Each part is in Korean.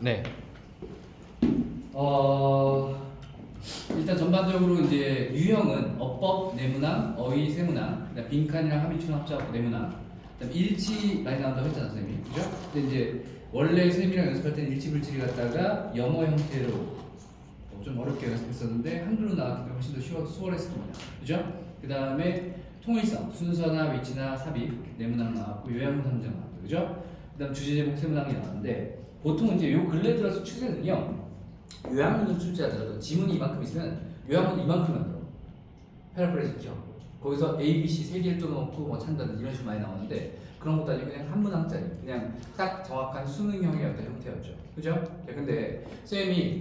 네. 일단 전반적으로 이제 유형은 어법, 내문항, 어휘, 세문항, 그다음 빈칸이랑 합의추론 합작 내문항, 그다음 일치 많이 나온다고 했잖아 선생님이, 그죠? 근데 이제 원래 선생님이랑 연습할 때는 일치불치를 갖다가 영어 형태로 좀 어렵게 연습했었는데 한글로 나왔기 때문에 훨씬 더 수월했을 겁니다, 그죠? 그다음에 통일성, 순서나 위치나 삽입, 내문항 나왔고 요약문 함정 나왔고, 그죠? 그다음 주제 제목 세문항이 나왔는데 보통 이제 요 근래 들어서 추세는요. 요약문을 출제하더라도 지문이 이만큼 있으면 요약문 이만큼 만들어. 패러프레이즈 죠. 거기서 A, B, C 세 개를 또 넣고 뭐 찬다든지 이런 식으로 많이 나오는데 그런 것도 아니고 그냥 한 문항짜리 그냥 딱 정확한 수능형의 어떤 형태였죠. 그죠? 근데 쌤이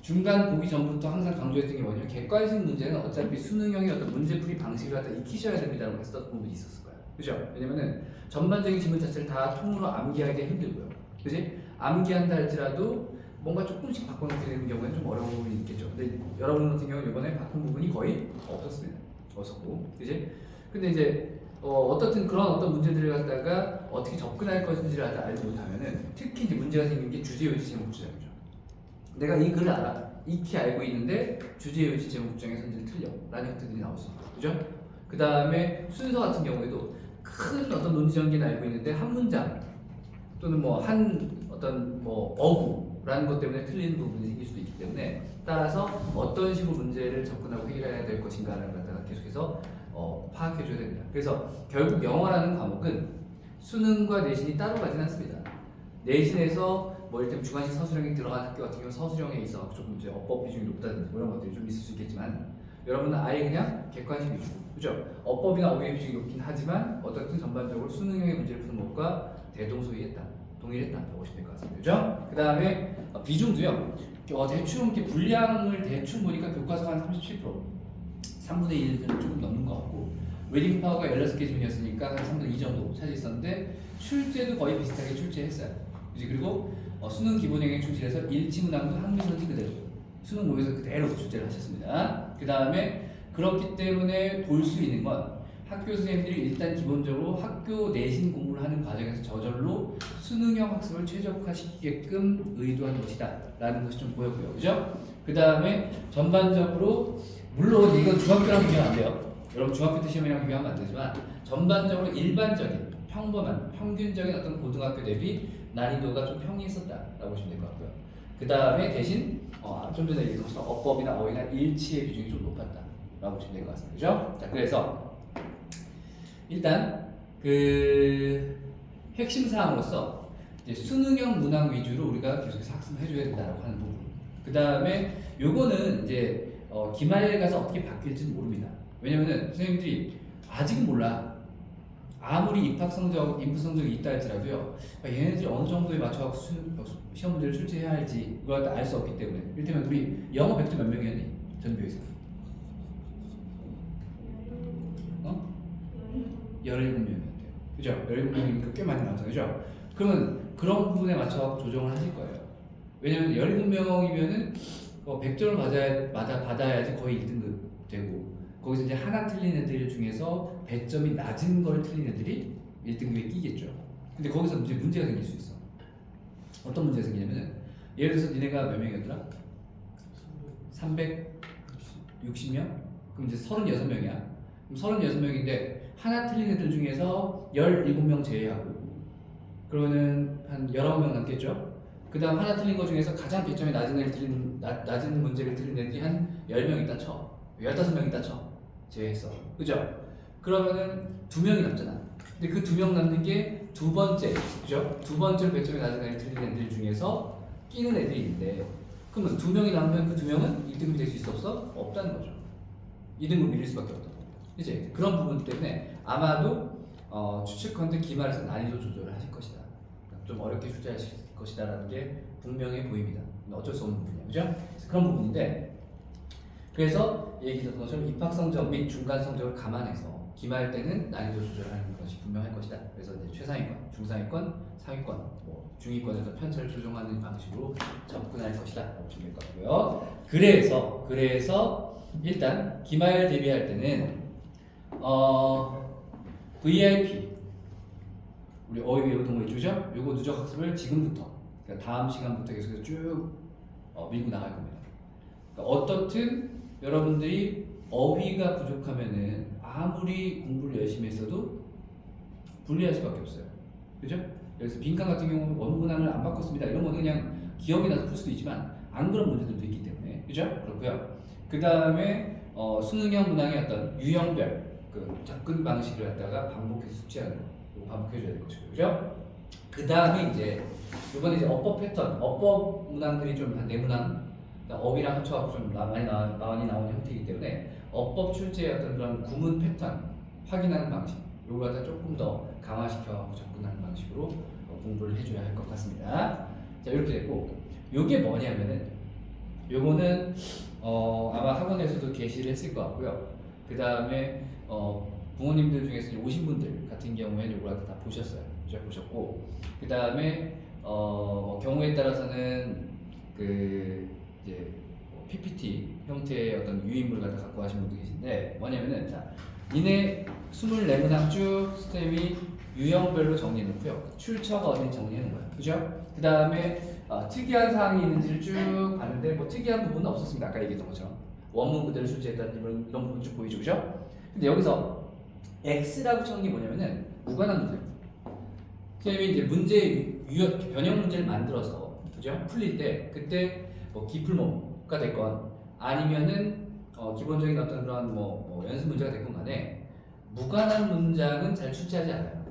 중간 보기 전부터 항상 강조했던 게 뭐냐면 객관식 문제는 어차피 수능형의 어떤 문제풀이 방식을 갖다 익히셔야 됩니다라고 했었던 부분이 있었을 거예요. 그죠? 왜냐면은 전반적인 지문 자체를 다 통으로 암기하기 힘들고요. 그지? 암기한다 할지라도 뭔가 조금씩 바꿔놓게 되는 경우에는 좀 어려운 부분이 있겠죠. 근데 여러분 같은 경우는 이번에 바꾼 부분이 거의 없었습니다. 없었고, 그지? 근데 이제 어떻든 그런 어떤 문제들을 갖다가 어떻게 접근할 것인지를 갖다 알지 못하면은 특히 이제 문제가 생긴 게 주제, 요지, 제목, 주장이죠. 내가 이 글을 알아, 익히 알고 있는데 주제, 요지, 제목, 주장의 선지를 틀려 라는 형태들이 나올 수 있고, 그죠? 그 다음에 순서 같은 경우에도 큰 어떤 논지 전개는 알고 있는데 한 문장 또는 뭐 한 어떤 뭐 어구라는 것 때문에 틀리는 부분이 생길 수도 있기 때문에 따라서 어떤 식으로 문제를 접근하고 해결해야 될 것인가를 갖다가 계속해서 파악해줘야 됩니다. 그래서 결국 영어라는 과목은 수능과 내신이 따로 가진 않습니다. 내신에서 뭐 일단 주관식 서술형이 들어간 학교 같은 경우 서술형에 있어 조금 이제 어법 비중이 높다든지 뭐 이런 것들이 좀 있을 수 있겠지만 여러분은 아예 그냥 객관식 위주, 그죠? 어법이나 어휘 비중이 높긴 하지만 어떻든 전반적으로 수능형의 문제를 푸는 것과 대동소이했다, 동일했다라고 보시면 될 것 같습니다, 그죠? 그 다음에 비중도요. 대충 이렇게 분량을 대충 보니까 교과서 한 37%, 3분의 1은 조금 넘는 것 같고 웨딩 파워가 16개 중이었으니까 한 3분의 2 정도 차지했었는데 출제도 거의 비슷하게 출제했어요. 그지? 그리고 수능 기본형에 충실해서 일치문항도 항미선지 그대로 수능 모의에서 그대로 출제를 하셨습니다. 그 다음에 그렇기 때문에 볼 수 있는 건 학교 선생님들이 일단 기본적으로 학교 내신 공부를 하는 과정에서 저절로 수능형 학습을 최적화시키게끔 의도한 것이다 라는 것이 좀 보였고요, 그죠? 그 다음에 전반적으로 물론 이건 중학교랑 비교하면 안 돼요. 여러분 중학교 때 시험이랑 비교하면 안 되지만 전반적으로 일반적인 평범한 평균적인 어떤 고등학교 대비 난이도가 좀 평이했었다라고 보시면 될 것 같고요. 그 다음에 대신 좀 전에 얘기한 것처럼 어법이나 어휘나 일치의 비중이 좀 높았다라고 보시면 될 것 같습니다. 그죠? 자, 그래서 일단 그 핵심 사항으로서 이제 수능형 문항 위주로 우리가 계속해서 학습을 해줘야 된다라고 하는 부분. 그 다음에 요거는 이제 기말에 가서 어떻게 바뀔지는 모릅니다. 왜냐면은 선생님들이 아직은 몰라. 아무리 입학 성적, 인풋 성적이 있다 할지라도요, 얘네들이 어느 정도에 맞춰갖고 시험 문제를 출제해야 할지 그걸 알 수 없기 때문에. 이를테면 우리 영어 100점 몇 명이었니? 전교에서 17명이었대요. 그죠? 17명이니까 꽤 많이 나왔죠. 그죠? 그러면 그런 부분에 맞춰갖고 조정을 하실 거예요. 왜냐면 17명이면은 100점을 받아야지 거의 1등급 되고 거기서 이제 하나 틀린 애들 중에서 100점이 낮은 걸 틀린 애들이 1등급에 끼겠죠. 근데 거기서 이제 문제가 생길 수 있어. 어떤 문제가 생기냐면은 예를 들어서 니네가 몇 명이었더라? 360명? 그럼 이제 36명이야. 그럼 36명인데 하나 틀린 애들 중에서 17명 제외하고 그러면은 한 19명 남겠죠? 그 다음 하나 틀린 것 중에서 가장 배점이 낮은 문제를 틀린 애들이 한 10명 있다 쳐. 15명 있다 쳐. 제외했어. 그죠? 그러면은 2명이 남잖아. 근데 그 2명 남는 게 두 번째, 그죠? 두 번째로 배점이 낮은 애를 틀린 애들 중에서 끼는 애들이 있는데 그러면 2명이 남으면 그 2명은 1등급이 될 수 있어 없어? 없다는 거죠. 2등급 밀릴 수밖에 없다. 이제 그런 부분 때문에 아마도 추측컨대 기말에서 난이도 조절을 하실 것이다. 좀 어렵게 출제하실 것이다라는 게 분명해 보입니다. 어쩔 수 없는 부분이에요, 그죠? 그런 부분인데 그래서 얘기했던 것처럼 입학 성적 및 중간 성적을 감안해서 기말 때는 난이도 조절하는 것이 분명할 것이다. 그래서 이제 최상위권, 중상위권, 상위권, 뭐 중위권에서 편차를 조정하는 방식으로 접근할 것이다. 라고 보시면 될 것 같고요. 그래서 일단 기말 대비할 때는 VIP 우리 어휘 외우던 거 있죠? 요거 누적 학습을 지금부터 그러니까 다음 시간부터 계속해서 쭉 밀고 나갈 겁니다. 그러니까 어떻든 여러분들이 어휘가 부족하면은 아무리 공부를 열심히 했어도 불리할 수밖에 없어요. 그죠? 그래서 빈칸 같은 경우는 원문항을 안 바꿨습니다. 이런 거는 그냥 기억이 나서 풀 수도 있지만 안 그런 문제들도 있기 때문에 그죠? 그렇고요. 그 다음에 수능형 문항의 어떤 유형별 그 접근 방식을 갖다가 반복해서 숙지하는 거 이거 반복해줘야 될 것이고 그죠? 그 다음에 이제 이번에 이제 어법 패턴 어법 문항들이 좀 한 4문항 어휘랑 합쳐갖고 좀 많이 나오는 형태이기 때문에 어법 출제의 어떤 그런 구문 패턴 확인하는 방식 요거 갖다 조금 더 강화시켜 접근하는 방식으로 공부를 해줘야 할 것 같습니다. 자 이렇게 됐고 요게 뭐냐면은 요거는 아마 학원에서도 게시를 했을 것 같고요. 그 다음에 부모님들 중에서 오신 분들 같은 경우에는 요걸 다 보셨어요. 그죠? 보셨고 그 다음에 경우에 따라서는 그 이제 PPT 형태의 어떤 유인물 갖고 하신 분도 계신데 뭐냐면은 자 이내 24문항 쭉 스템이 유형별로 정리해 놓고요. 출처가 어딘지 정리하는 거예요. 그죠? 그 다음에 특이한 사항이 있는지를 쭉 봤는데 뭐 특이한 부분은 없었습니다. 아까 얘기했던 것처럼 원문 그대로 출제했다는 이런 부분 쭉 보이죠. 그죠? 근데 여기서 X라고 쳐놓은 게 뭐냐면은 무관한 문제. 선생님이 이제 문제 변형 문제를 만들어서 그죠? 풀릴 때 그때 뭐 기풀모가 됐건 아니면은 기본적인 어떤 그런 뭐 연습 문제가 됐건 간에 무관한 문장은 잘 출제하지 않아요.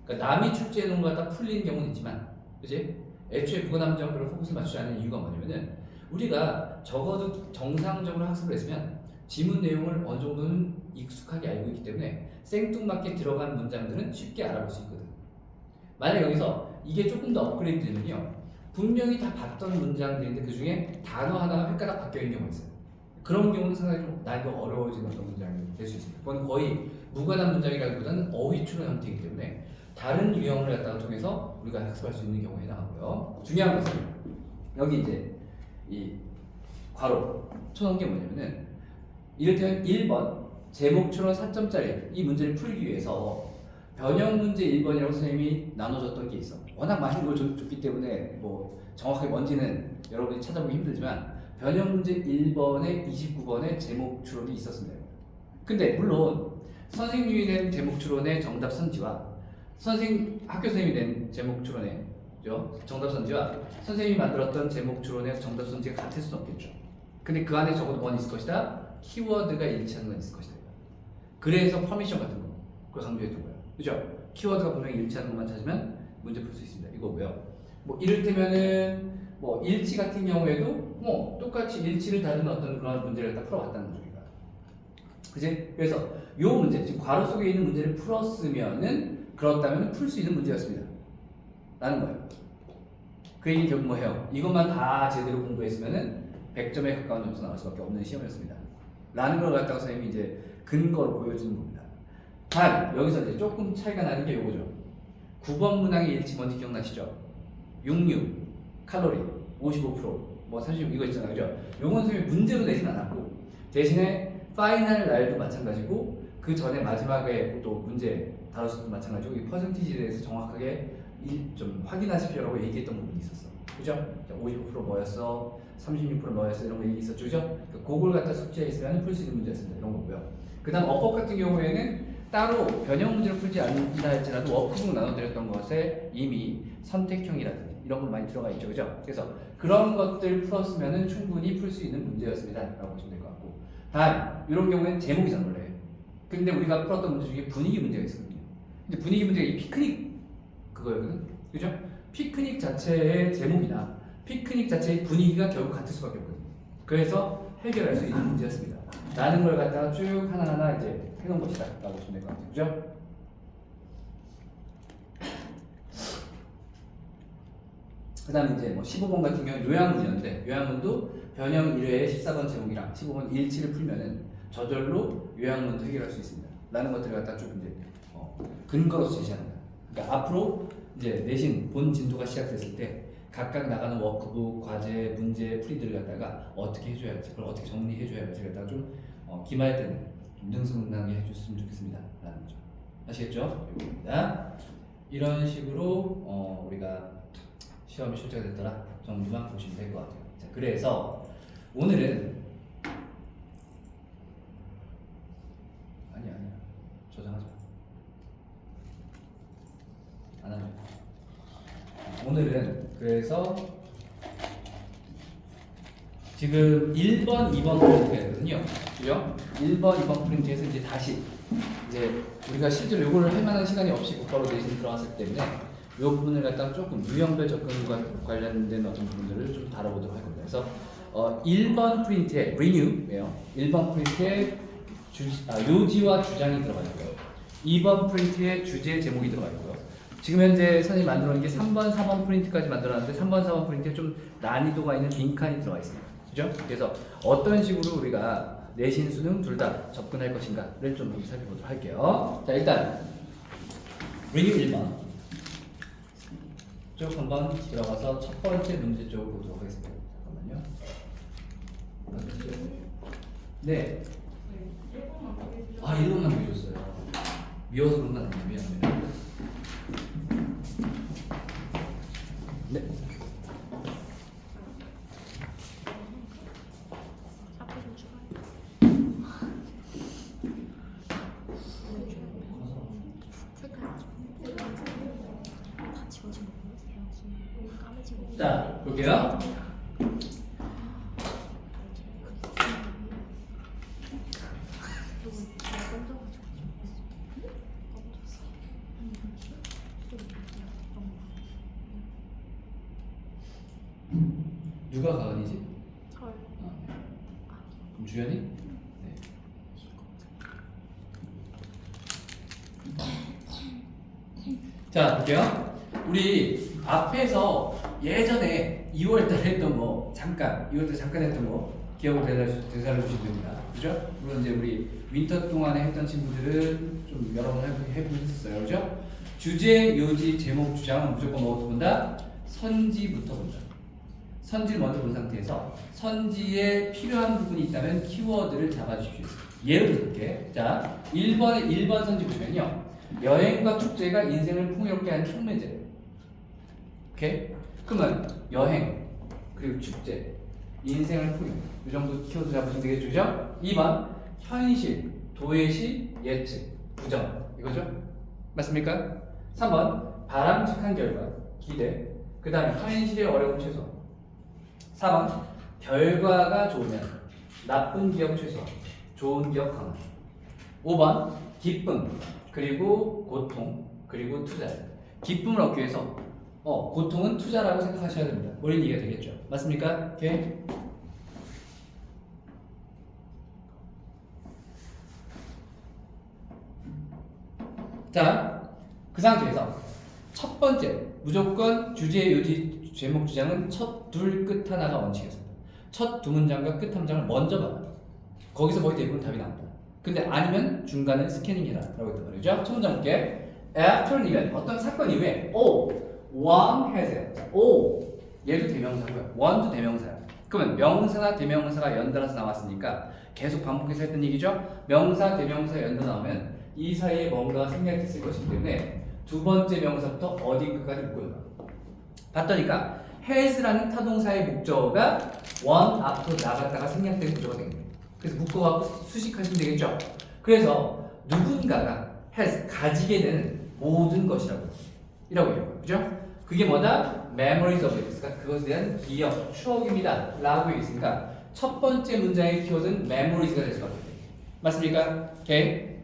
그러니까 남이 출제해 놓은 거 갖다 풀리는 경우는 있지만 그지? 애초에 무관한 문장을 별로 포커스를 맞추지 않는 이유가 뭐냐면은 우리가 적어도 정상적으로 학습을 했으면 지문 내용을 어느 정도는 익숙하게 알고 있기 때문에 생뚱맞게 들어간 문장들은 쉽게 알아볼 수 있거든. 만약 여기서 이게 조금 더 업그레이드 되면요 분명히 다 봤던 문장들인데 그 중에 단어 하나가 헷갈려 바뀌어 있는 경우가 있어요. 그런 경우는 상당히 좀 난이도가 어려워지는 어떤 문장이 될 수 있습니다. 그건 거의 무관한 문장이라기보다는 어휘 추론 형태이기 때문에 다른 유형을 갖다가 통해서 우리가 학습할 수 있는 경우에 해당하고요. 중요한 것은 여기 이제 이 괄호 쳐놓은 게 뭐냐면은 이를테면 1번 제목 추론 4점짜리 이 문제를 풀기 위해서 변형 문제 1번이라고 선생님이 나눠줬던 게 있어. 워낙 많은 걸 줬기 때문에 뭐 정확하게 뭔지는 여러분이 찾아보기 힘들지만 변형 문제 1번에 29번에 제목 추론이 있었습니다. 근데 물론 선생님이 낸 제목 추론의 정답 선지와 학교 선생님이 낸 제목 추론의 정답 선지와 선생님이 만들었던 제목 추론의 정답 선지가 같을 수는 없겠죠. 근데 그 안에 적어도 뭐가 있을 것이다? 키워드가 일치하는 건 있을 것이다. 그래서 퍼미션 같은 거 그걸 강조했던 거예요. 그죠? 키워드가 분명히 일치하는 것만 찾으면 문제 풀 수 있습니다. 이거고요. 뭐 이를테면은 뭐 일치 같은 경우에도 뭐 똑같이 일치를 다루는 어떤 그런 문제를 다 풀어봤다는 거죠. 그지? 그래서 요 문제 지금 괄호 속에 있는 문제를 풀었으면은 그렇다면 풀 수 있는 문제였습니다. 라는 거예요. 그 얘기는 결국 뭐예요? 이것만 다 제대로 공부했으면은 100점에 가까운 점수 나올 수밖에 없는 시험이었습니다. 라는 걸 갖다가 선생님이 이제 근거로 보여주는 겁니다. 단 여기서 이제 조금 차이가 나는 게 요거죠. 9번 문항의 일치 뭔지 기억나시죠? 66 칼로리 55%뭐 36 이거 있잖아요. 그죠? 요건 선생님이 문제로 내진 않았고 대신에 파이널 날도 마찬가지고 그 전에 마지막에 또 문제 다뤘을 때도 마찬가지고 이 퍼센티지에 대해서 정확하게 좀 확인하십시오라고 얘기했던 부분이 있었어. 그죠? 55% 뭐였어? 36% 뭐였어? 이런 거 얘기 있었죠. 그죠? 그걸 갖다 숙제에 있으면 풀 수 있는 문제였습니다. 이런 거고요. 그 다음 어법 같은 경우에는 따로 변형 문제를 풀지 않는다 할지라도 워크북 나눠드렸던 것에 이미 선택형이라든지 이런 거 많이 들어가 있죠. 그죠? 그래서 그런 것들 풀었으면 충분히 풀 수 있는 문제였습니다. 라고 보시면 될 것 같고 단 이런 경우에는 제목이잖아 원래. 근데 우리가 풀었던 문제 중에 분위기 문제가 있었거든요. 근데 분위기 문제가 이 피크닉 그거였거든. 그죠? 피크닉 자체의 제목이나 피크닉 자체의 분위기가 결국 같을 수밖에 없거든요. 그래서 해결할 수 있는 문제였습니다. 라는 걸 갖다가 쭉 하나하나 이제 해놓은 것이다 라고 보시면 될 것 같아요. 그죠? 그 다음에 이제 뭐 15번 같은 경우는 요양문이었는데 요양문도 변형 1회의 14번 제목이랑 15번 일치를 풀면은 저절로 요양문도 해결할 수 있습니다. 라는 것들을 갖다가 쭉 이제 근거로서 제시합니다. 그러니까 앞으로 이제 내신 본 진도가 시작됐을 때 각각 나가는 워크북, 과제, 문제, 풀이들을 갖다가 어떻게 해줘야 할지, 그걸 어떻게 정리해줘야 할지를 갖다가 좀 기말 때는 좀 능숙하게 해줬으면 좋겠습니다. 라는 거죠. 아시겠죠? 이겁니다. 이런 식으로 우리가 시험이 출제가 됐더라 정도만 보시면 될 것 같아요. 자, 그래서 오늘은 아니야 저장하지 마. 안 하죠. 오늘은 그래서 지금 1번, 2번 프린트거든요. 그죠? 1번, 2번 프린트에서 이제 다시 이제 우리가 실제로 이거를 할 만한 시간이 없이 곧바로 내신 들어갔기 때문에 이 부분을 갖다가 조금 유형별 접근과 관련된 어떤 부분들을 좀 다뤄보도록 할 겁니다. 그래서 1번 프린트에 renew예요. 1번 프린트에 요지와 주장이 들어가 있고요. 2번 프린트에 주제 제목이 들어가 있고요. 지금 현재 선생님이 만들어 놓은 게 3번, 4번 프린트까지 만들어놨는데 3번, 4번 프린트에 좀 난이도가 있는 빈칸이 들어가 있습니다. 그죠? 그래서 어떤 식으로 우리가 내신 수능 둘 다 접근할 것인가를 좀 살펴보도록 할게요. 자, 일단 리뉴 1번 쭉 한번 들어가서 첫 번째 문제 쪽을 보도록 하겠습니다. 잠깐만요. 네. 아, 1번만 보여줬어요. 미워서 그런 건 아니에요. 미안합니다. 네. 자, 볼게요. 누가 가은이지? 저요. 그럼 주연이? 네. 자, 볼게요. 우리 앞에서 예전에 2월달에 했던 거 잠깐 2월달 잠깐 했던 거 기억을 되살려 주시면 됩니다. 그죠? 물론 이제 우리 윈터 동안에 했던 친구들은 좀 여러 번 해보셨어요. 그죠? 주제, 요지, 제목, 주장은 무조건 뭐부터 본다? 선지부터 본다. 선지를 먼저 본 상태에서 선지에 필요한 부분이 있다면 키워드를 잡아주십시오. 예를 들게. 자, 1번 선지 보시면요. 여행과 축제가 인생을 풍요롭게 하는 촉매제. 오케이? 그러면 여행 그리고 축제 인생을 풍요 이 정도 키워드 잡으시면 되겠죠? 그죠? 2번 현실 도외시 예측 부정 이거죠? 맞습니까? 3번 바람직한 결과 기대 그 다음에 현실의 어려움 최소 4번 결과가 좋으면 나쁜 기억 최소 좋은 기억 강화 5번 기쁨 그리고 고통 그리고 투자 기쁨을 얻기 위해서 고통은 투자라고 생각하셔야 됩니다. 머리 이해가 되겠죠? 맞습니까? 오케이? 자, 그 상태에서 첫 번째 무조건 주제, 요지, 제목, 주장은 첫 둘 끝 하나가 원칙이었습니다. 첫 두 문장과 끝 한 문장을 먼저 봐라. 거기서 거의 대부분 답이 나온다. 근데 아니면 중간에 스캐닝해라 라고 했단 말이죠. 첫 문장 볼게. After an event, 어떤 사건 이후에 one has it. 얘도 대명사고요. one도 대명사야. 그러면 명사나 대명사가 연달아서 나왔으니까 계속 반복해서 했던 얘기죠. 명사, 대명사 연달아 나오면 이 사이에 뭔가 생략됐을 것이기 때문에 두 번째 명사부터 어디까지 묶어요. 봤더니까 has라는 타동사의 목적어가 one 앞으로 나갔다가 생략된 구조가 된 거예요. 그래서 묶어갖고 수식하시면 되겠죠. 그래서 누군가가 has 가지게 되는 모든 것이라고 이라고 해요. 그죠? 그게 뭐다? memories of it. 그러니까 그것에 대한 기억, 추억입니다. 라고 있으니까 첫 번째 문장의 키워드는 memories가 될 수밖에 없어요. 맞습니까? 오케이.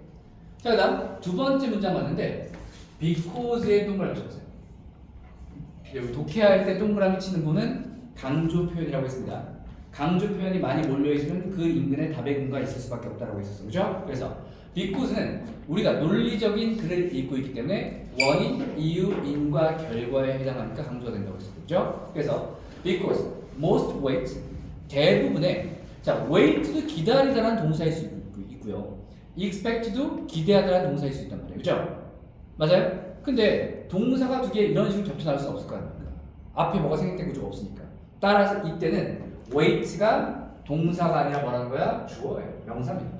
자, 그 다음 두 번째 문장 봤는데 because에 동그라미 쳐보세요. 여기 독해할 때 동그라미 치는 분은 강조 표현이라고 했습니다. 강조 표현이 많이 몰려있으면 그 인근에 답의 근거가 있을 수밖에 없다고 했었어요. 그죠? 그래서 because는 우리가 논리적인 글을 읽고 있기 때문에 원인, 이유, 인과 결과에 해당하니까 강조가 된다고 했었죠. 그죠? 그래서 because, most wait, 대부분의 자, wait도 기다리다라는 동사일 수 있고요. expect도 기대하다라는 동사일 수 있단 말이에요. 그죠? 맞아요? 근데 동사가 두 개 이런 식으로 겹쳐 나올 수 없을 거 아닙니까? 앞에 뭐가 생략된 구조가 없으니까. 따라서 이때는 wait가 동사가 아니라 뭐라는 거야? 주어예요. 명사입니다.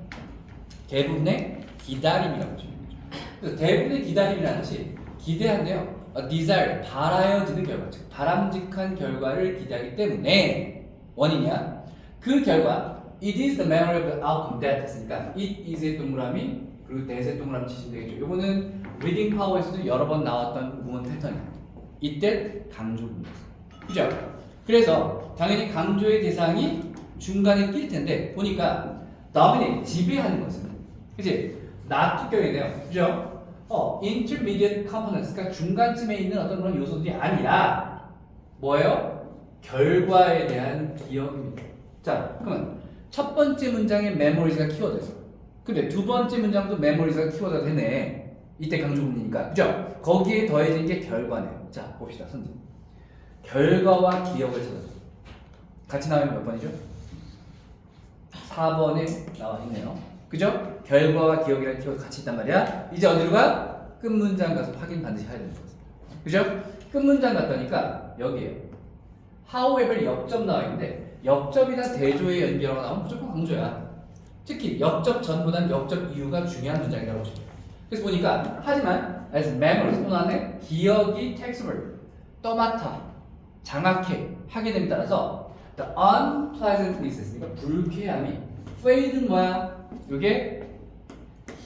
대부분의 기다림이라고 보시면 되죠. 그래서 대부분의 기다림이라는 것이 기대한데요. desire, 바라여지는 결과, 즉 바람직한 결과를 기대하기 때문에 원인이야. 그 결과 it is the memory of the outcome that 했으니까 it is의 동그라미 그리고 that의 동그라미 치시면 되겠죠. 요거는 reading power에서도 여러 번 나왔던 구문 패턴이야. 이때 강조 구문이었어. 그죠? 그래서 당연히 강조의 대상이 중간에 낄 텐데 보니까 dominate, 지배하는 것은 그치? 나투격이네요. 그죠? intermediate components, 그러니까 중간쯤에 있는 어떤 그런 요소들이 아니라 뭐예요? 결과에 대한 기억입니다. 자, 그러면 첫 번째 문장에 memories가 키워드였어. 근데 두 번째 문장도 memories가 키워드가 되네. 이때 강조문이니까. 그죠? 거기에 더해진 게 결과네요. 자, 봅시다. 선생님. 결과와 기억을 찾아서. 같이 나오면 몇 번이죠? 4번에 나와 있네요. 그죠? 결과와 기억이라는 키워드 같이 있단 말이야. 이제 어디로 가? 끝 문장 가서 확인 반드시 해야 되는 거죠. 그죠? 끝 문장 갔더니까 여기에요. however 역접 나와 있는데 역접이나 대조의 연결어가 나오면 무조건 강조야. 특히 역접 전보다는 역접 이유가 중요한 문장이라고 보시면 돼요. 그래서 보니까 하지만 as memories 또 나왔네. 기억이 textword 떠맡아 장악해 하게 됨에 따라서 the unpleasantness 그러니까 불쾌함이 fade는 뭐야? 이게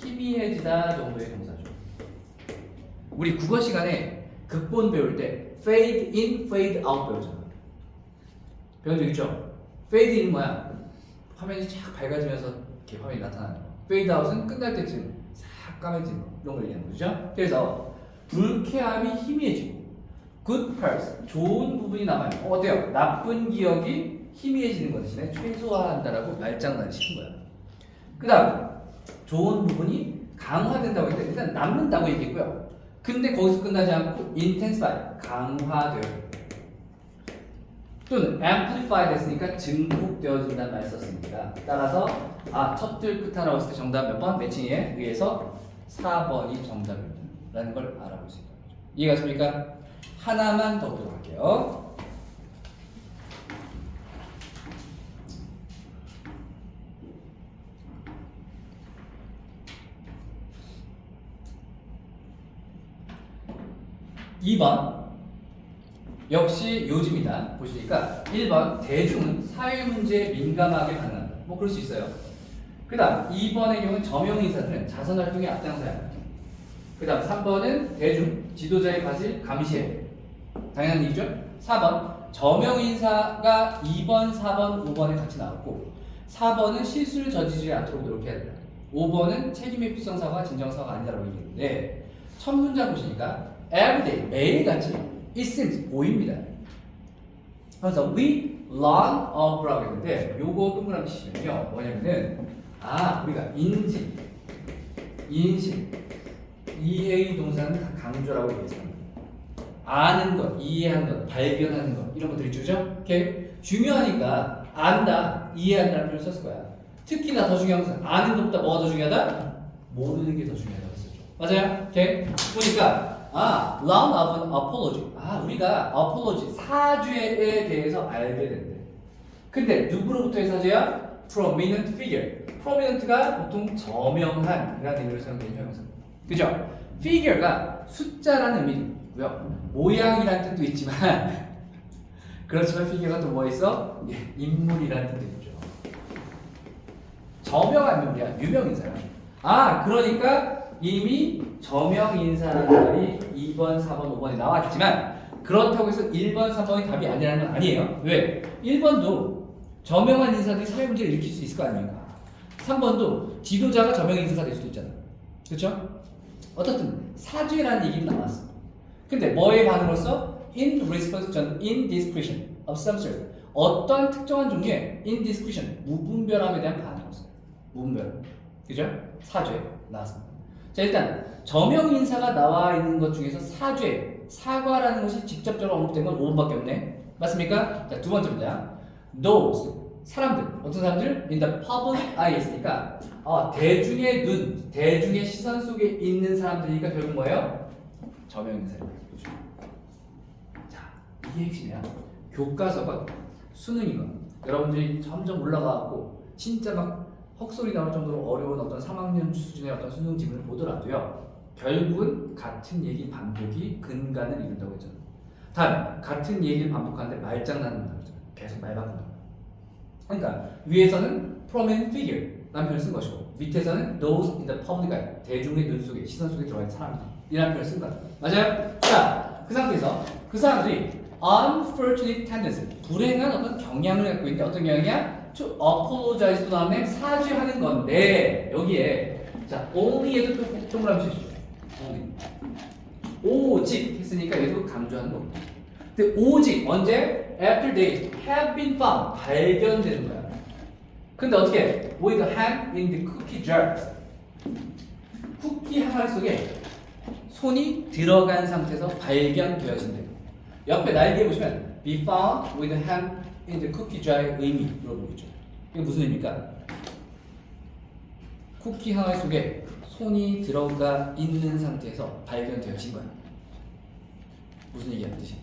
희미해지다 정도의 동사죠. 우리 국어 시간에 극본 배울 때 fade in, fade out 배우잖아. 배운 적 있죠? fade in 뭐야? 화면이 쫙 밝아지면서 이렇게 화면이 나타나는 거. fade out은 끝날 때쯤 싹 까매지는 거. 이런 걸 얘기하는 거죠. 그래서 불쾌함이 희미해지고 good parts, 좋은 부분이 남아요. 어때요? 나쁜 기억이 희미해지는 것 대신에 최소화한다라고 말장난을 시킨 거야. 그 다음 좋은 부분이 강화된다고 했는데 일단 남는다고 얘기했고요. 근데 거기서 끝나지 않고 intensify, 강화돼요. 또는 amplify 됐으니까 증폭되어진다는 말을 썼습니다. 따라서 첫 줄 끝 하나 왔을 때 정답 몇 번? 매칭에 의해서 4번이 정답이라는 걸 알아볼 수 있다. 이해가 됐습니까? 하나만 더 보도록 할게요. (2번) 역시 요즘이다. 보시니까 1번 대중은 사회문제에 민감하게 반응한다. 뭐 그럴 수 있어요. 그 다음 2번의 경우는 저명인사들은 자선활동에 앞장서야. 그 다음 3번은 대중, 지도자의 과실 감시해. 당연한 얘기죠. 4번 저명인사가 2번, 4번, 5번에 같이 나왔고 4번은 실수를 저지르지 않도록 노력해야 된다. 5번은 책임의 필성사고가 진정사고가 아니다라고 얘기했는데 첫 문장 보시니까 everyday, 매일같이 it seems, 보입니다. 그래서 we learn of라고 했는데 요거 동그라미 치시면요 뭐냐면은 우리가 인식, 이해의 동사는 강조라고 얘기했습니다. 아는 것, 이해하는 것, 발견하는 것 이런 것들이 주죠. 오케이? 중요하니까 안다, 이해한다는 표현을 썼을 거야. 특히나 더 중요한 것은 아는 것보다 뭐가 더 중요하다? 모르는 게 더 중요하다고 했었죠. 맞아요? 오케이? 보니까 learn of an apology. 우리가 apology, 사죄에 대해서 알게 된대. 근데 누구로부터의 사죄야? prominent figure. prominent가 보통 저명한 이라는 의미로 사용되는 형용사. 그죠? figure가 숫자라는 의미고요. 모양이라는 뜻도 있지만 그렇지만 figure가 또 뭐 있어? 인물이라는 뜻도 있죠. 저명한 인물이야. 유명인사야. 그러니까 이미 저명인사라는 말이 2번, 4번, 5번에 나왔지만 그렇다고 해서 1번, 3번이 답이 아니라는 건 아니에요. 왜? 1번도 저명한 인사들이 사회문제를 일으킬 수 있을 거 아닙니까? 3번도 지도자가 저명인사가 될 수도 있잖아요. 그렇죠? 어떻든 사죄라는 얘기는 나왔어. 근데 뭐에 반응으로써? In response to an indiscretion of some sort. 어떤 특정한 종류의 indiscretion, 무분별함에 대한 반응이었어요. 무분별함. 그죠? 사죄 나왔습니다. 자, 일단 저명인사가 나와 있는 것 중에서 사죄, 사과라는 것이 직접적으로 언급된 건 5번밖에 없네. 맞습니까? 자, 두 번째 문장. Those, 사람들, 어떤 사람들? In the public eye 있으니까 대중의 눈, 대중의 시선 속에 있는 사람들이니까 결국 뭐예요? 저명인사예요. 자, 이게 핵심이야. 교과서가 수능이건 여러분들이 점점 올라가고 진짜 막 헉소리 나올 정도로 어려운 어떤 3학년 수준의 어떤 수능 지문을 보더라도요. 결국은 같은 얘기 반복이 근간을 이룬다고 했잖아. 다음, 같은 얘기를 반복하는데 말장난한다고 했잖아. 계속 말 바꾼다. 그러니까 위에서는 prominent figure 라는 표현을 쓴 것이고 밑에서는 those in the public eye 대중의 눈 속에 시선 속에 들어가 있는 사람이다 이라는 표현을 쓴 거다. 맞아요? 자, 그 상태에서 그 사람들이 unfortunate tendency 불행한 어떤 경향을 갖고 있는데 어떤 경향이야? to apologize 또 다음에 사죄하는 건데 여기에 자 only에도 또 동그라미 치시죠. only 오직 했으니까 얘도 강조하는 겁니다. 근데 오직 언제? after they have been found 발견되는 거야. 근데 어떻게? with a hand in the cookie jar 쿠키 항아리 속에 손이 들어간 상태에서 발견되어진대. 옆에 날개에 보시면 be found with a hand in the cookie jar의 의미 물어보겠죠. 이게 무슨 의미입니까? 쿠키 항아리 속에 손이 들어가 있는 상태에서 발견되어진 거야. 무슨 얘기야 뜻이?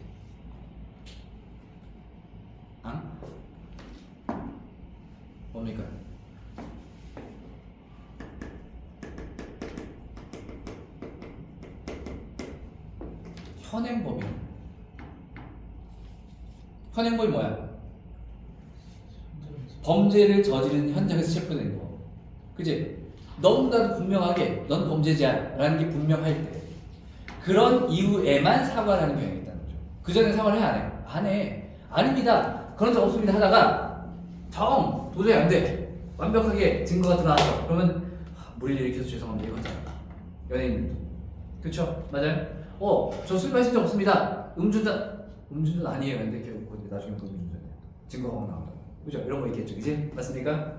아? 뭡니까? 현행법이. 현행법이 뭐야? 범죄를 저지른 현장에서 체포된 거. 그치? 너무나도 분명하게 넌 범죄자야 라는 게 분명할 때 그런 이후에만 사과를 하는 경향이 있다는 거죠. 그 전에 사과를 해 안 해? 안 해. 아닙니다. 그런 적 없습니다 하다가 도저히 안 돼. 완벽하게 증거가 드러났어. 그러면 무리를 일으켜서 죄송합니다. 이거잖아. 연예인들도. 그쵸? 맞아요? 저 술 마신 적 없습니다. 음주운전 아니에요. 근데 결국 나중에 또 음주운전이에요. 증거가 막 나온다. 그죠? 이런 거 있겠죠. 이제 맞습니까?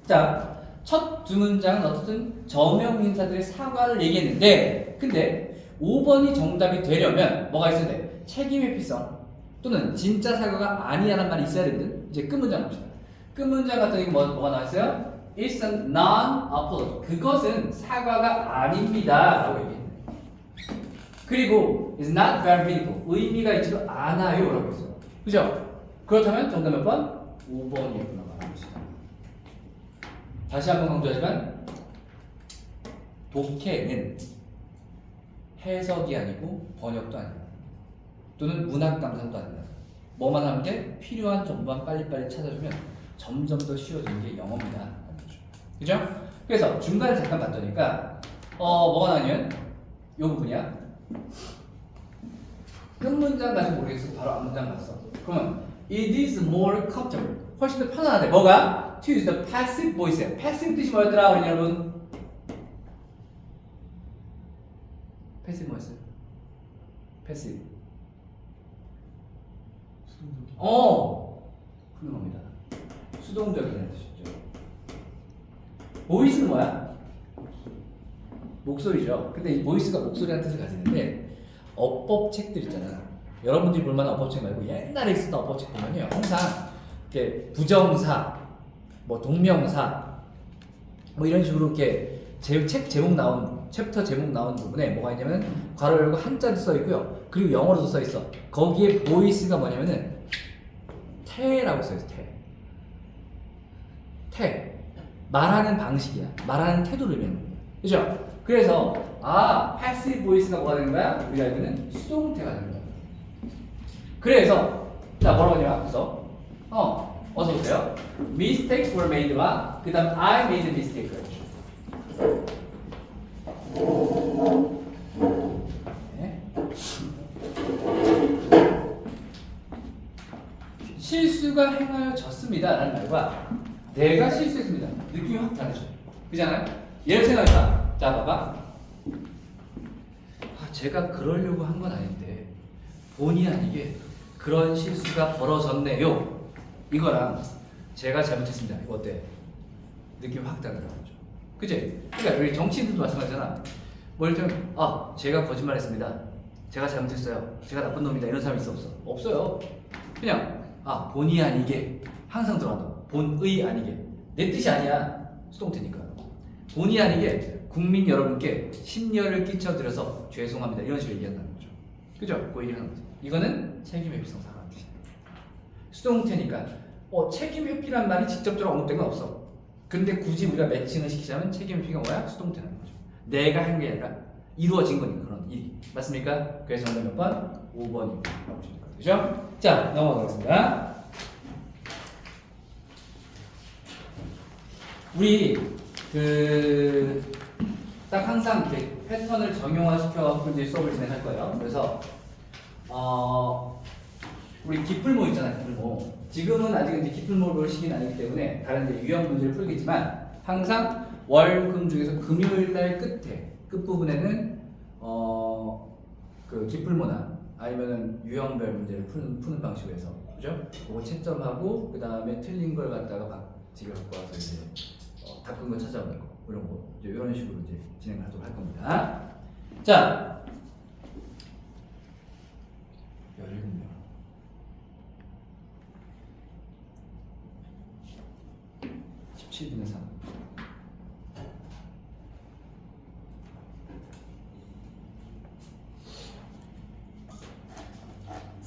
자, 첫 두 문장은 어떻든 저명 인사들의 사과를 얘기했는데 근데 5번이 정답이 되려면 뭐가 있어야 돼? 책임 회피성 또는 진짜 사과가 아니야라는 말이 있어야 되거든. 이제 끝 문장 봅시다. 끝 문장 같은 게 뭐가 나왔어요? It's a non-apology. 그것은 사과가 아닙니다. 라고 얘기했네. 그리고 It's not very meaningful. 의미가 있지도 않아요. 라고 했어요. 그죠? 그렇다면 정답 몇 번? 5번이었구나 말합니다. 다시 한번 강조하지만 독해는 해석이 아니고 번역도 아니다. 또는 문학 감상도 아니다. 뭐만 하면 돼? 필요한 정보만 빨리빨리 찾아주면 점점 더 쉬워지는 게 영어입니다. 그죠? 그래서 중간에 잠깐 봤더니까 뭐가 나냐면 요 부분이야. 끝 문장 가지고 모르겠어. 바로 앞 문장 갔어. 그러면 it is more comfortable. 훨씬 더 편안하대. 뭐가? To use the passive voice. passive 뜻이 뭐였더라, 우리 여러분? passive 뭐였어요? passive. 훌륭합니다. 수동적이라는 뜻이죠. voice는 뭐야? 목소리죠. 근데 이 voice가 목소리라는 뜻을 가지는데 어법 책들 있잖아. 여러분들이 볼 만한 어법 책 말고 옛날에 있었던 어법 책 보면요. 항상 이렇게 부정사, 뭐 동명사, 뭐 이런 식으로 이렇게 책 제목 나온 챕터 제목 나온 부분에 뭐가 있냐면 괄호 열고 한자도 써 있고요. 그리고 영어로도 써 있어. 거기에 보이스가 뭐냐면은 태라고 써 있어. 태. 말하는 방식이야. 말하는 태도를 의미하는 거야. 그죠? 그래서 패시브 보이스가 뭐가 되는 거야? 우리가 알고 있는 수동태가 되는 거야. 그래서 자 뭐라고 하냐? 그래서 어서 오세요. Mistakes were made와 그 다음 I made a mistake. 네. 실수가 행하여졌습니다 라는 말과 내가 실수했습니다. 느낌이 확 다르죠. 그잖아요? 예를 생각해봐. 자 봐봐. 제가 그러려고 한 건 아닌데 본의 아니게 그런 실수가 벌어졌네요. 이거랑 제가 잘못했습니다. 이거 어때? 느낌이 확 다르다는 거죠. 그치? 그러니까 우리 정치인들도 마찬가지잖아. 뭐 예를 들면 제가 거짓말했습니다. 제가 잘못했어요. 제가 나쁜 놈이다. 이런 사람이 있어 없어? 없어요. 그냥 본의 아니게 항상 들어간다. 본의 아니게 내 뜻이 아니야. 수동태니까 본의 아니게 국민 여러분께 심려를 끼쳐드려서 죄송합니다. 이런 식으로 얘기한다는 거죠. 그죠? 그 얘기를 하는 거죠. 이거는 책임 회피성 사과라는 뜻이에요. 수동태니까 책임 회피란 말이 직접적으로 언급된 건 없어. 근데 굳이 우리가 매칭을 시키자면 책임 회피가 뭐야? 수동태라는 거죠. 내가 한 게 아니라 이루어진 거니까 그런 일이. 맞습니까? 그래서 정답 몇 번? 5번입니다. 라고 보시면 돼요. 그죠? 자, 넘어가겠습니다. 우리 딱 항상 이렇게 패턴을 정형화시켜서 이제 수업을 진행할 거예요. 그래서 우리 기풀모 있잖아요, 기풀모. 지금은 아직 이제 기풀모를 시기는 아니기 때문에 다른 이제 유형 문제를 풀겠지만 항상 월, 금 중에서 금요일 날 끝부분에는 그 기풀모나 아니면은 유형별 문제를 푸는 방식으로 해서 그죠? 그거 채점하고 그 다음에 틀린 걸 갖다가 집에 갖고 와서 이제 바꾼 거 찾아오는 거 이런 거 이제 이런 식으로 이제 진행하도록 할 겁니다. 자, 17명. 17분의 3.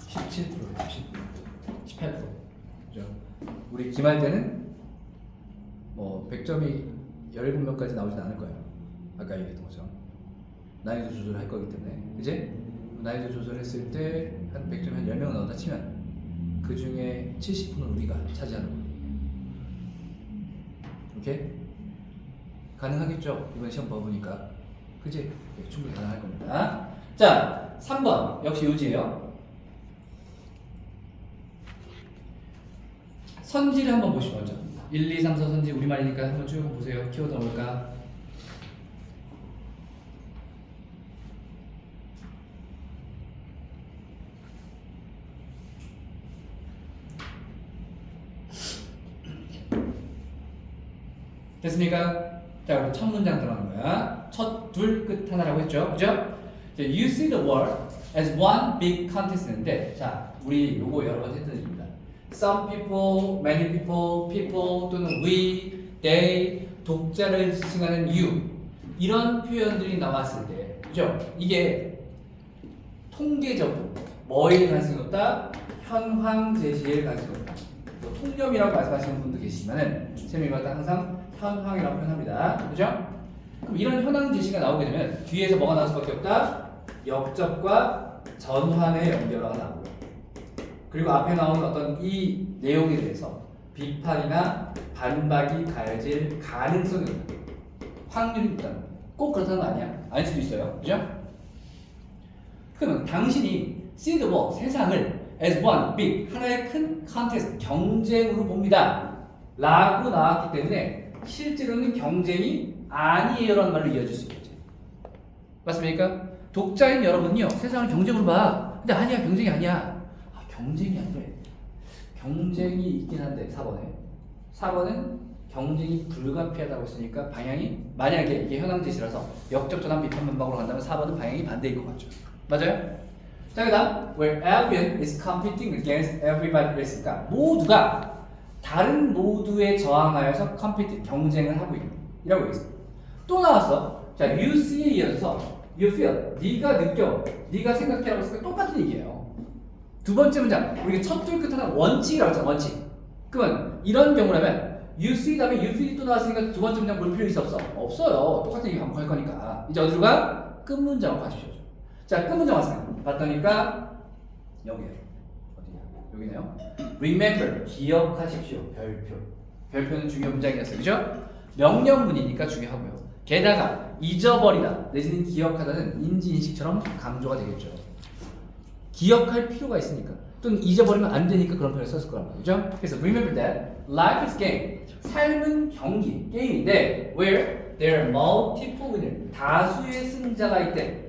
17%, 18%. 그죠? 우리 기말 때는 뭐 100점이 17명까지 나오진 않을 거예요. 아까 얘기했던 것처럼. 난이도 조절을 할 거기 때문에. 그지? 난이도 조절했을 때 한 100점에 한 10명 나온다 치면 그 중에 70%는 우리가 차지하는 거예요. 오케이? 가능하겠죠? 이번 시험 봐보니까. 그지? 네, 충분히 가능할 겁니다. 자, 3번. 역시 요지예요. 선지를 한번 보시죠. 먼저 1, 2, 3, 4 선지 우리말이니까 한번 쭉 보세요. 키워드 넣을까? 됐습니까? 자, 우리 첫 문장 들어가는 거야. 첫, 둘, 끝 하나라고 했죠. 그죠? You see the world as one big contest인데, 자, 우리 요거 여러 번 했던 얘기입니다. Some people, many people, people 또는 we, they, 독자를 지칭하는 you 이런 표현들이 나왔을 때, 그죠? 이게 통계적으로 뭐일 가능성이 높다? 현황 제시일 가능성이 높다. 뭐 통념이라고 말씀하시는 분도 계시지만은 쌤이마다 항상 현황이라고 표현합니다. 그죠? 그럼 이런 현황 제시가 나오게 되면 뒤에서 뭐가 나올 수밖에 없다? 역접과 전환의 연결어가 나오고 그리고 앞에 나오는 어떤 이 내용에 대해서 비판이나 반박이 가해질 가능성이 있다. 확률이 있다는 꼭 그렇다는 거 아니야. 아닐 수도 있어요. 그죠? 그러면 당신이 see the world, 세상을 as one big, 하나의 큰 contest, 경쟁으로 봅니다. 라고 나왔기 때문에 실제로는 경쟁이 아니에요라는 말로 이어질 수 있겠죠. 맞습니까? 독자인 여러분요, 세상을 경쟁으로 봐. 근데 아니야, 경쟁이 아니야. 아, 경쟁이 안 돼. 경쟁이 있긴 한데, 4번은 경쟁이 불가피하다고 했으니까 방향이, 만약에 이게 현황 제시라서 역적 전환 비판 반박으로 간다면 4번은 방향이 반대일 것 같죠. 맞아요? 자, 그 다음 where everyone is competing against everybody else. 모두가 다른 모두에 저항하여서 경쟁을 하고 있는 이라고 얘기했습니다. 또 나왔어. 자, you see에 이어서 you feel, 네가 느껴, 네가 생각해라고 했으니까 똑같은 얘기예요. 두 번째 문장, 우리가 첫 줄 끝 하나 원칙이라고 했잖아. 원칙. 그러면 이런 경우라면 you see 다음에 you feel 또 나왔으니까 두 번째 문장 볼 필요 있어 없어? 없어요. 똑같은 얘기 반복할 거니까. 이제 어디로 가? 끝 문장으로 가주셔야죠. 자, 끝 문장 왔어요. 봤더니까 여기에요. 어디냐? 여기네요. Remember, 기억하십시오. 별표는 중요 문장이었어요. 그죠? 명령문이니까 중요하고요. 게다가 잊어버리다 내지는 기억하다는 인지인식처럼 강조가 되겠죠. 기억할 필요가 있으니까 또는 잊어버리면 안 되니까 그런 표현을 썼을 거란 말이죠. 그래서 remember that life is game. 삶은 경기, 게임인데 where there are multiple winners. 다수의 승자가 있대.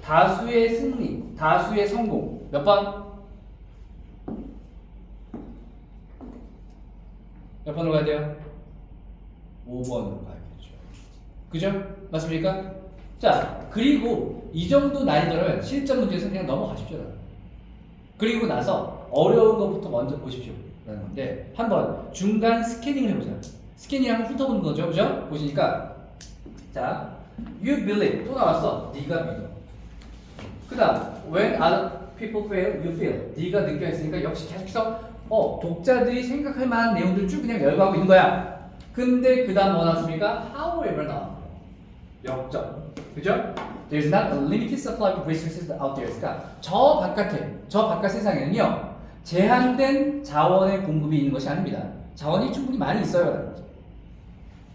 다수의 승리, 다수의 성공. 몇 번? 몇 번으로 가야 돼요? 5번으로 가야겠죠. 그죠? 맞습니까? 자, 그리고 이 정도 난이도라면 실전 문제에서 그냥 넘어가십시오. 그리고 나서 어려운 것부터 먼저 보십시오. 라는 건데, 한번 중간 스캐닝을 해보자. 스캐닝 한번 훑어보는 거죠. 그죠? 보시니까, 자, you believe. 또 나왔어. 네가 믿어. 그 다음, when other people fail, you feel. 네가 느껴 있으니까 역시 계속해서 독자들이 생각할 만한 내용들 쭉 그냥 열거하고 있는 거야. 근데 그 다음 뭐 나왔습니까? however 나왔어요. 역점. 그죠? There's not a limited supply of resources out there. 그러니까 저 바깥 세상에는요 제한된 자원의 공급이 있는 것이 아닙니다. 자원이 충분히 많이 있어요.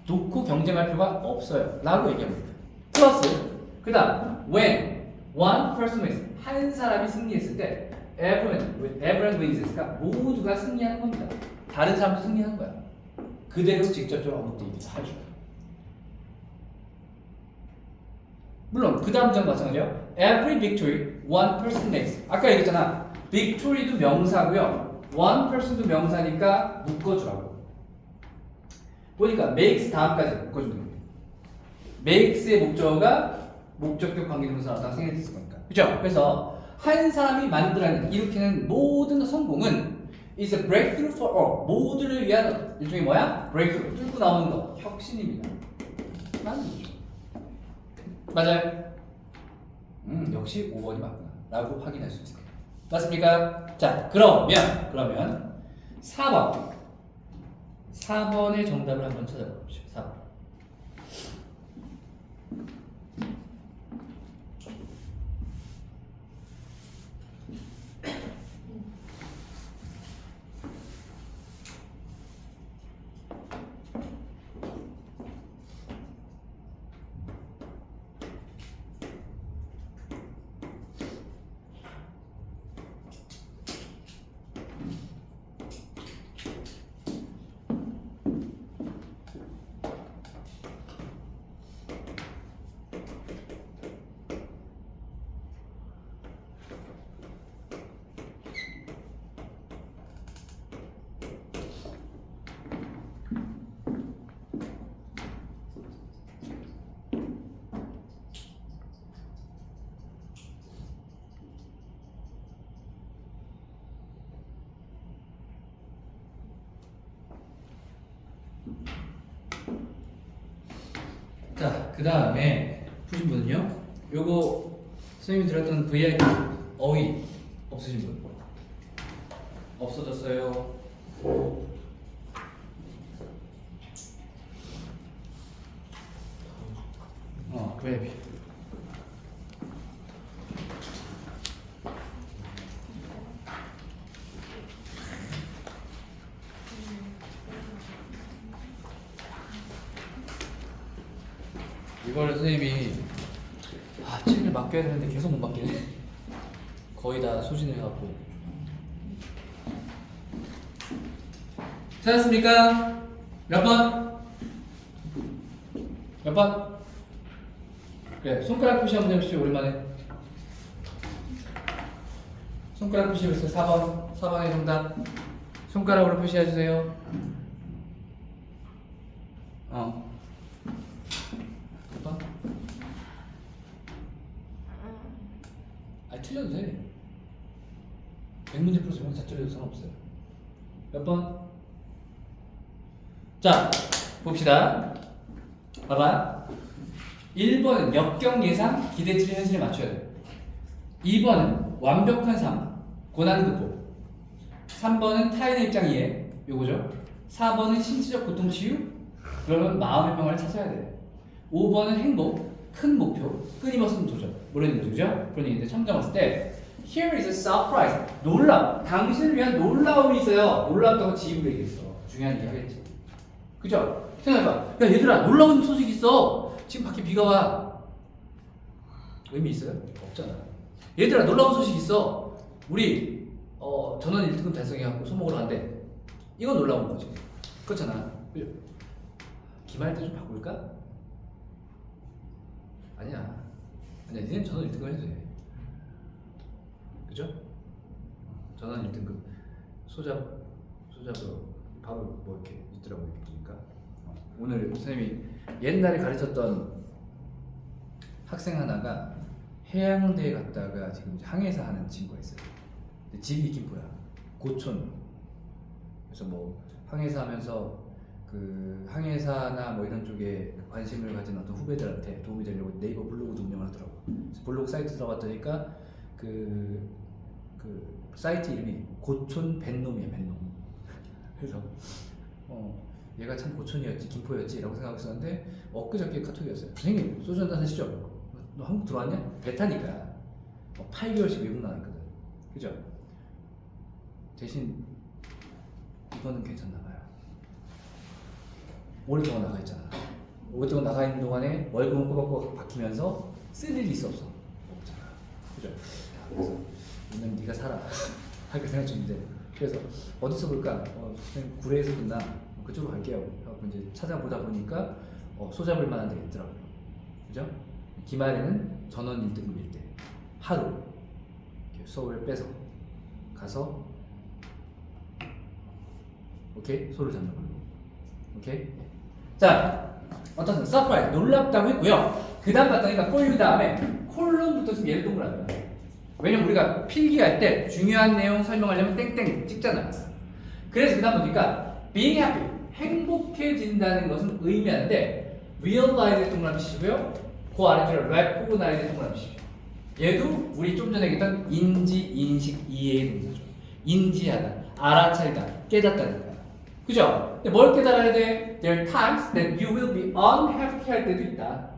놓고 경쟁할 필요가 없어요. 라고 얘기합니다. 플러스 그다음 when one person wins 한 사람이 승리했을 때 everyone wins 그러니까 모두가 승리하는 겁니다. 다른 사람도 승리하는 거야. 그대로 직접적으로 언급되기도 하죠. 물론 그 다음 장 마찬가지요. Every victory one person makes. 아까 얘기했잖아. victory도 명사고요. one person도 명사니까 묶어주라고. 보니까 makes 다음까지 묶어주는 겁니다. makes의 목적어가 목적격 관계대명사 나타나 생략했을 거니까. 그죠? 그래서 한 사람이 만들어낸 일으키는 모든 성공은 is a breakthrough for all. 모두를 위한 일종의 뭐야? breakthrough. 뚫고 나오는 거. 혁신입니다. 맞는 거죠. 맞아요? 역시 5번이 맞구나. 라고 확인할 수 있습니다. 맞습니까? 자, 그러면 4번의 정답을 한번 찾아봅시다. 4번. 자, 그 다음에 푸신 분은요. 요거 선생님이 들었던 VIP 어휘 없으신 분? 없어졌어요. VIP. 이걸 선생님이 책을 맡겨야 되는데 계속 못 맡기네. 거의 다 소진을 해갖고. 찾았습니까? 몇 번? 몇 번? 그래, 손가락 표시 한번 해보시죠. 오랜만에 손가락 표시 해보세요. 4번의 정답 손가락으로 표시해주세요. 몇 번? 틀려도 돼. 100문제 풀어주면 다 틀려도 상관없어요. 몇 번? 자, 봅시다. 봐봐. 1번은 역경 예상, 기대치 현실에 맞춰야 돼. 2번은 완벽한 삶, 고난 극복. 3번은 타인의 입장 이해, 요거죠. 4번은 신체적 고통 치유, 그러면 마음의 평화를 찾아야 돼. 5번은 행복, 큰 목표, 끊임없는 도전. 모르는 거죠, 그죠? 그런 얘기인데 처음 잡았을 때 Here is a surprise. 놀라. 당신을 위한 놀라움이 있어요. 놀랍다고 지입을 얘기했어. 중요한 얘기 하겠지. 그죠? 생각해봐. 야 얘들아 놀라운 소식 있어. 지금 밖에 비가 와. 의미 있어요? 없잖아. 얘들아 놀라운 소식 있어. 우리 전원 1등급 달성해갖고 술 먹으러 간대. 이건 놀라운 거지. 그렇잖아. 그죠? 기말 때 좀 바꿀까? 아니야. 니는 전원 1등급 해도 돼. 그죠? 전원 1등급 소잡으로 바로 뭐 이렇게 있더라고 이렇게 보니까. 오늘 선생님이 옛날에 가르쳤던 학생 하나가 해양대에 갔다가 지금 이제 항해사 하는 친구가 있어요. 근데 집이 김포야. 고촌. 그래서 뭐 항해사 하면서 그 항해사나 뭐 이런 쪽에 관심을 가진 어떤 후배들한테 도움이 되려고 네이버 블로그도 운영을 하더라고. 그래서 블로그 사이트 들어갔더니까 그 사이트 이름이 고촌 뱃놈이야, 뱃놈. 그래서 얘가 참 고촌이었지, 김포였지라고 생각했었는데 엊그저께 카톡이 왔어요. 선생님 소주 한잔 하시죠? 너 한국 들어왔냐? 배 타니까 8개월씩 외국 나왔거든. 그죠? 대신 이거는 괜찮나 봐요. 오랫동안 나가 있잖아. 오랫동안 나가 있는 동안에 월급은 꼬박꼬박 바뀌면서 쓸 일이 있어 없어? 없잖아. 그죠? 그래서 이놈 네가 살아. 하게 생각 중인데 그래서 어디서 볼까? 그냥 구례에서 듣나? 그쪽으로 갈게요. 하고 이제 찾아보다 보니까 소잡을 만한 데가 있더라고요. 그죠? 기말에는 전원 1등급일 때 하루 이렇게 수업을 빼서 가서 오케이? 소를 잡는 걸로. 오케이? 자, 어떤 서프라이즈 놀랍다고 했고요. 그 다음 봤더니까 for you 다음에 콜론부터 지금 얘를 동그라미. 왜냐면 우리가 필기할 때 중요한 내용 설명하려면 땡땡 찍잖아요. 그래서 그 다음 보니까 being happy 행복해진다는 것은 의미하는데 realize 동그라미 치시고요. 그 아래쪽에 recognize 동그라미 치시죠. 얘도 우리 좀 전에 얘기했던 인지, 인식, 이해의 동사죠. 인지하다, 알아차리다, 깨닫다니까. 그죠? 근데 뭘 깨달아야 돼? There are times that you will be unhappy 할 때도 있다.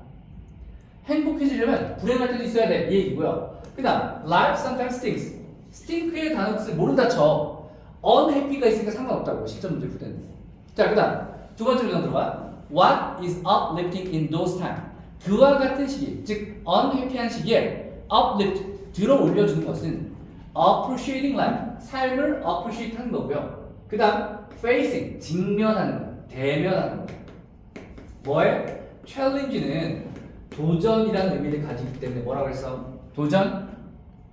행복해지려면 불행할 때도 있어야 돼. 이 얘기고요. 그 다음 life sometimes stinks. stink의 단어 뜻을 모른다 쳐. unhappy가 있으니까 상관없다고 실전 문제 풀 때는. 자, 그 다음 두 번째 문장 들어봐. What is uplifting in those times? 그와 같은 시기, 즉 unhappy한 시기에 uplift, 들어 올려주는 것은 appreciating life, 삶을 appreciate 하는 거고요. 그 다음 facing, 직면하는 거, 대면하는 거. 뭐에? challenge는 도전이라는 의미를 가지기 때문에 뭐라고 했어? 도전?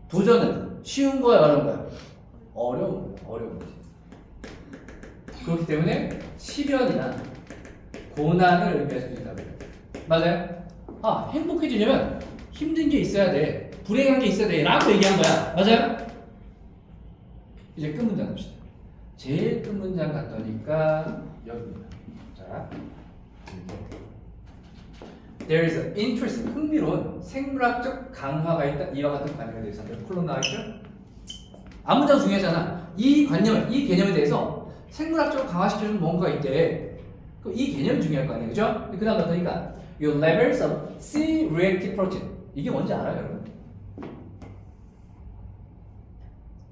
도전은 쉬운 거야, 어려운 거야? 어려운 거야, 어려운 거지. 그렇기 때문에 시련이나 고난을 의미할 수도 있다고 해요. 맞아요? 아, 행복해지려면 힘든 게 있어야 돼. 불행한 게 있어야 돼. 라고 얘기한 거야. 맞아요? 이제 끝 문장 봅시다. 제일 끝 문장 갔더니까 여기입니다. 자, There is an interest, 흥미로운 생물학적 강화가 있다. 이와 같은 관념에 대해서 콜론 나와있죠? 앞문장 중요하잖아. 이 관념을, 이 개념에 대해서 생물학적으로 강화시켜주는 뭔가가 있대. 그럼 이 개념이 중요할 거 아니에요, 그죠? 그 다음 봤더니까 Your levels of C-reactive protein. 이게 뭔지 알아요, 여러분?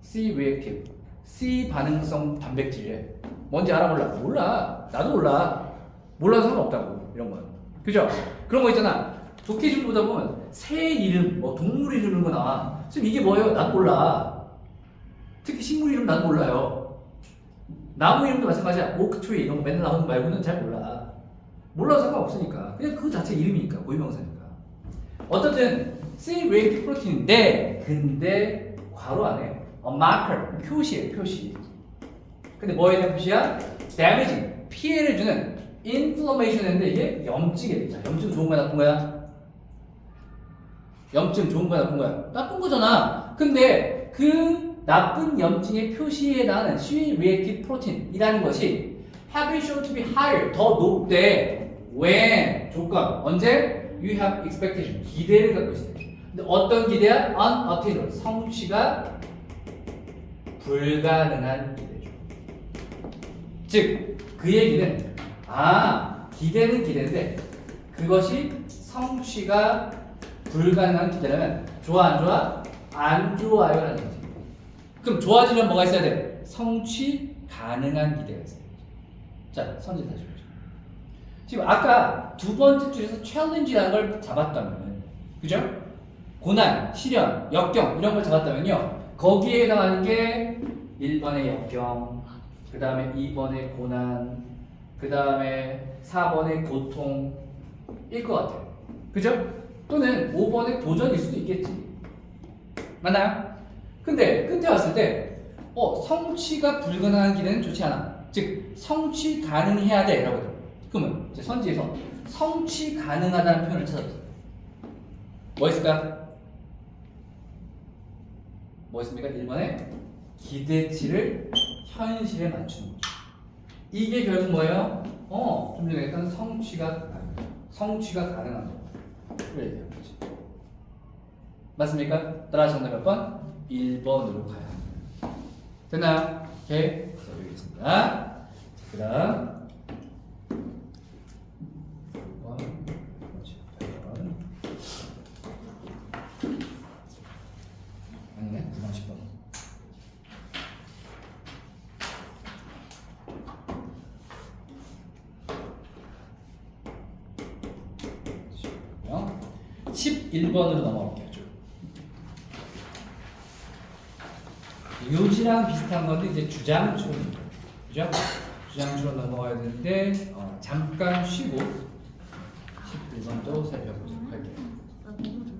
C-reactive, C 반응성 단백질이래. 뭔지 알아 몰라? 몰라. 나도 몰라. 몰라서 상관없다고 이런 건. 그죠? 그런 거 있잖아. 독해집 보다 보면 새 이름, 뭐 동물 이름 이런 거 나와. 지금 이게 뭐예요? 나도 몰라. 특히 식물 이름 나도 몰라요. 나무 이름도 마찬가지야. 오크트리 이런 거 맨날 나오는 거 말고는 잘 몰라. 몰라도 상관없으니까. 그냥 그 자체 이름이니까, 고유명사니까. 어쨌든 C-reactive 프로틴인데, 근데 괄호 안에 a marker, 표시예요, 표시. 근데 뭐에 대한 표시야? damaging, 피해를 주는 inflammation인데 이게 염증이에요. 자, 염증 좋은 거야, 나쁜 거야? 염증 좋은 거야, 나쁜 거야? 나쁜 거잖아. 근데 그 나쁜 염증의 표시에 나는 C-reactive protein이라는 것이 have been shown to be higher, 더 높대. when, 조건, 언제? You have expectation, 기대를 갖고 있을 때. 근데 어떤 기대야? unattainable, 성취가 불가능한 기대죠. 즉, 그 얘기는 기대는 기대인데 그것이 성취가 불가능한 기대라면 좋아 안 좋아? 안 좋아요 라는 거지. 그럼 좋아지면 뭐가 있어야 돼? 성취 가능한 기대가 있어야 돼. 자, 선지 다시 보죠. 지금 아까 두 번째 줄에서 챌린지라는 걸 잡았다면, 그죠? 고난, 시련, 역경 이런 걸 잡았다면요, 거기에 해당하는 게 1번의 역경, 그 다음에 2번의 고난, 그 다음에 4번의 고통일 것 같아요. 그죠? 또는 5번의 도전일 수도 있겠지. 맞나요? 근데 끝에 왔을 때 성취가 불가능한 기대는 좋지 않아. 즉 성취 가능해야 돼 라고 해요. 그러면 이제 선지에서 성취 가능하다는 표현을 찾아보세요. 뭐 있을까? 뭐 있습니까? 1번에 기대치를 현실에 맞추는 거죠. 이게 결국 뭐예요? 좀 전에 했던 성취가 가능한 거. 그래야 돼요. 맞습니까? 따라서 정답 몇 번? 1번으로 가야 합니다. 됐나요? 오케이. 자, 여기 있습니다. 그 다음 6번. 11번으로 넘어갈게요. 쭉. 요지랑 비슷한 건데 이제 주장 추론입니다. 그죠? 주장 추론 넘어가야 되는데 잠깐 쉬고 11번 또 살펴보도록 할게요.